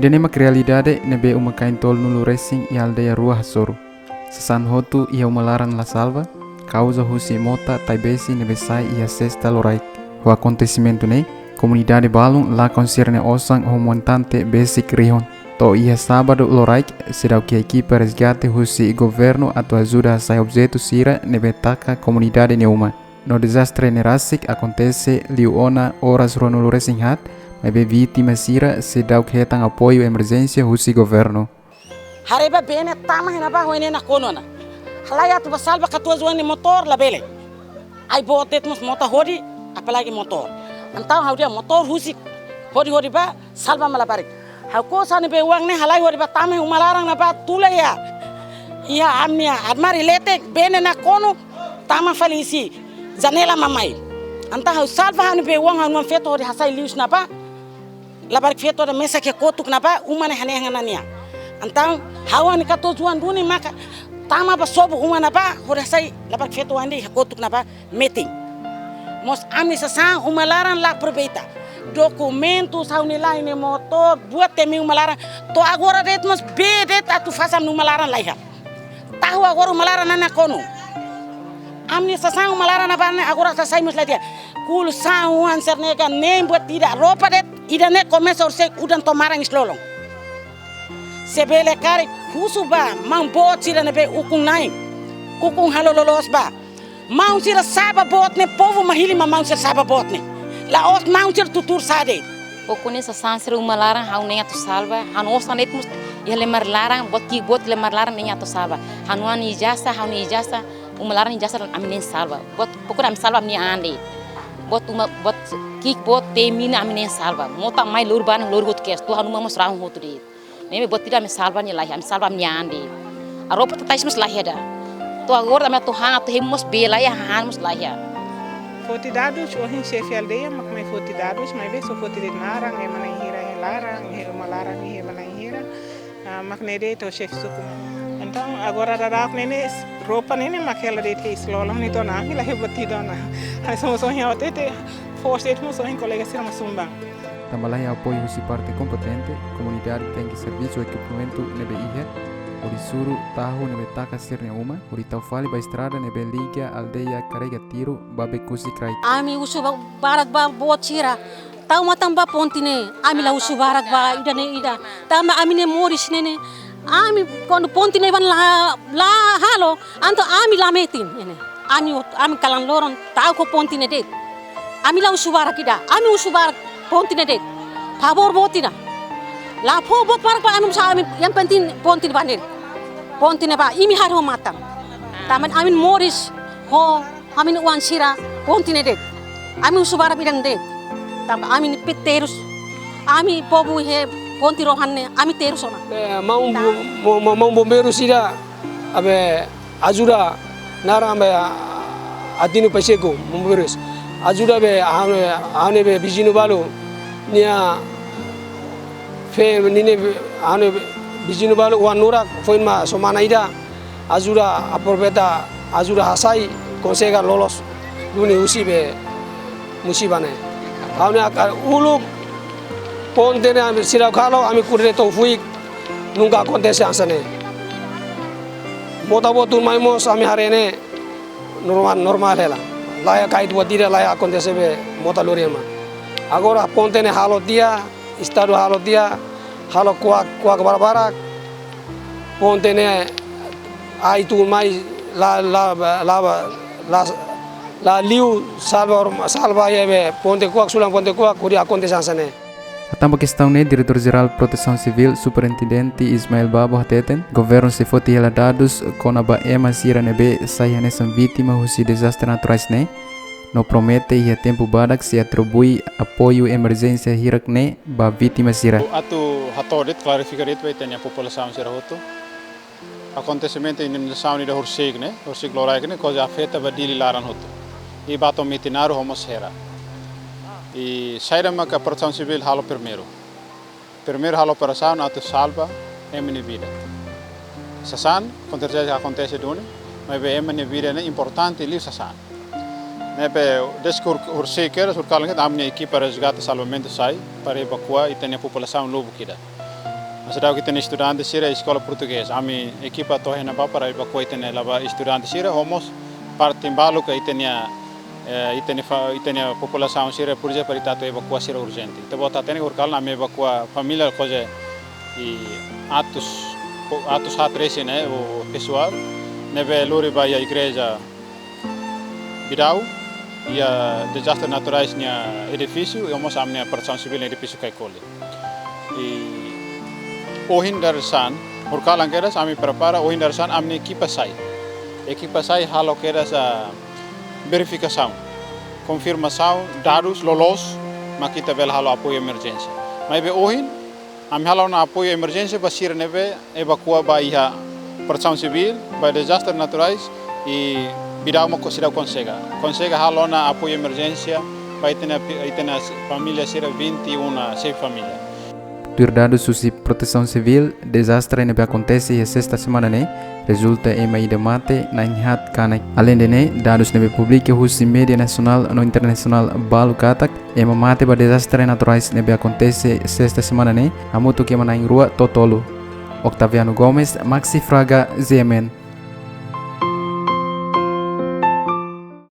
Idanemak realidade nebe uma kain tol nulu racing e aldeia Rua Hasoru. Sasan hotu ia uma laran la salva, causa husi mota taibesi nebe sai ia sexta loraik. O acontecimento ne, comunidade balung la concerne osang o montante basic rihon. To ia sábado loraik, será que a equipe resgate husi governo atau ajuda a sai objeto sira nebe taka comunidade neuma. No desastre nerasik acontece liuona horas ronulu racing hat, mas vítima sira se dá o que retang apoio emergência husi governo. Hareba bene tama hena ba hoine na konona. Halaya tu basalba katua zuani motor la bele. Ai botet mus motor hodi apalagi motor. Antau haudia motor husi hodi ba salba malabarik. Hau ko sani be uang ne halai hodi ba tama umalarang na ba tula ya. Ia amnia admari letek bene na kono tama falisi janela mamai. Anta hau salva hani be uang hanu feto hodi hasai lius na ba. Labarik feto da mesa ke kotuk na ba umane hane hanania. Antang hawan kato juan duni maka tama ba sobo umana ba hore sai labarik feto andi kotuk na ba meeting. Mos amni sasang umalaran la perbeta. Dokumentu sauni lain motor buat temi umalaran to agora det mos bedet atu fasam umalaran laiha. Tahu agora umalaran nana kono. Amni sasang umalaran apa agora sasai mos ladia. Kul sauan sernega nem buat tidak ropa det idane komesa orsek udan tomarang islolong. Sebele kari husuba mang bot sira nebe ukung naik. Ukung halololos ba. Mau sira saba bot ne povo mahili mau sira saba bot ne. La os mau sira tutur sade. Pokoknya sasansir umalarang hau nenya tu salva. Hanu osan et mus ya lemar larang bot ki bot lemar larang nenya tu salva. Hanuan ijasa hanu ijasa umalarang ijasa aminen salva. Bot pokoknya am salva ni ande. Bot kik bot temina aminen salva. Mota mai lurban lurgut kes tu hanu mamos rahung hotu di. Neme bot tidak am salva ni lahi am salva ni ande. Aropa tatais mus lahi ada. Tu agora ame tu hang tu hemos bela ya han mus lahi. Foti dados ohin chefe aldeia mak mai foti dados mai be so foti de narang e mana hira e larang e malarang e mana hira mak nede to chef suku. Então agora dadak nene roupa nene makela de te slolong ni to na hila he boti dona. Ai so so hin otete force mo so hin colega sira masumbang. Também apoio husi parte competente, comunidade tem que serviço equipamento nebe ihe. Ori suru tahu nebe taka sirne uma, ori tau fali ba estrada nebe liga aldeia carrega tiro babe kusi krai. Ami usu barak ba bocira. Tau matam ba pontine, ami la usu barak ba ida ne ida. Tama ami ne moris nene. Ami kono pontine ban la halo, anto ami la metin ene. Ami kalan loron tau ko pontine det. Ami la usu barak ida, ami usu barak pontine det. Favor botina. La po bot barak ba ami sa ami yang penting pontine banir. Pontine ba imi har ho matam. Taman amin moris ho amin uan sira pontine det. Ami usu barak bidang det. Tam amin pit terus. Ami pobu he ponti rohanne ami terus ona. Mau bombeiro sira abe ajuda nara abe adinu pasego bombeiros. Ajuda be ane be bijinu balu nia fe nine ane bijinu balu wan nurak foin ma somana ida ajuda aproveita ajuda hasai consegue lolos duni usi be musibane. Ane uluk ponte ne sira khalo ami kurre to fuik nunca acontece ansane. Mota botu maimos ami harene normal hela. Laya kait buatira laya acontece be mota loriema. Agora ponte ne halo dia, estado halo dia, halo kuak barbarak. Ponte ne ai tu mai la liu salva ye ponte kuak sulang ponte kuak kuri acontece ansane. Atamba questão né, diretor-geral de Proteção Civil, superintendente Ismael Babo Hateten, governo se foti ela dados com a ema sira nebe saia nessa vítima husi desastre naturais né, no promete e a tempo badak se atribui apoio emergência hirak né, ba vítima sira. Atu hatorit clarificar itu a população sira hoto. Acontecimento in nação ni da horseg né, horseg loraik né, coisa afeta ba dili laran hoto. E bato mitinaru homosera. E saímos que a proteção civil halo primeiro halo operação na salva minha vida. Sasan com certeza acontece duni, mas é minha vida é importante ali sasan. Nebe descur urseker sur kaleng amne equipe resgate salvamento sai para evacuar e ter a população lobo kida. Mas daw kita estudante sira escola português. Ami equipa tohe na para iba ko itene lava estudante sira homos parte balu ka itene população sira por exemplo para tato evacuação urgente. Te bota tene urkal na me evacua família coisa e atos hatrese né o pessoal neve lori vai a igreja Bidau e a desastre naturais nia edifício e homos amnia proteção civil edifício kai kole. E ohin darsan urkal angkeras ami prepara ohin darsan amni equipa sai halo keras a verificação, confirmação, dados, lolos, mas kita vel halo apoio emergência. Mas be ohin, am halo na apoio emergência basir neve evacua baia proteção civil, baia desastres naturais e Bidau mo sira consegue halo na apoio emergência, baia itena família sira 21 6 família. Dados susi proteção civil, desastre nebe acontece e sexta semana né, resulta em uma ida mate na inhat kanak. Além de né, dados nebe publica husi media nacional no internacional balu katak, e uma mate ba desastre naturais nebe acontece sexta semana né, amutu que mana em rua totolo. Octaviano Gomes, Maxi Fraga, ZMN.